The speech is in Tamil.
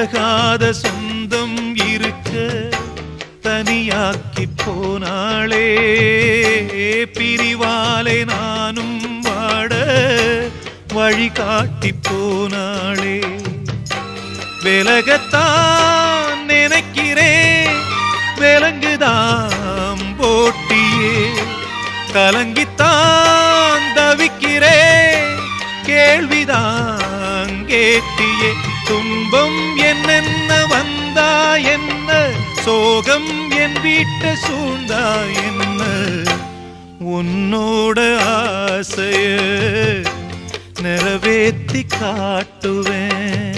விலகாத சொந்தம் இருக்க தனியாக்கி போனாளே. பிரிவாலே நானும் வாட வழிகாட்டி போனாளே. விலகத்தான் நினைக்கிறேன் விலங்குதான் போட்டியே. கலங்கித்தான் தவிக்கிறேன் கேள்விதான் கேட்டியே. துன்பம் என்னென்ன வந்தா என்ன, சோகம் என் வீட்டை சூழ்ந்தா என்ன, உன்னோட ஆசைய நிறைவேத்தி காட்டுவேன்.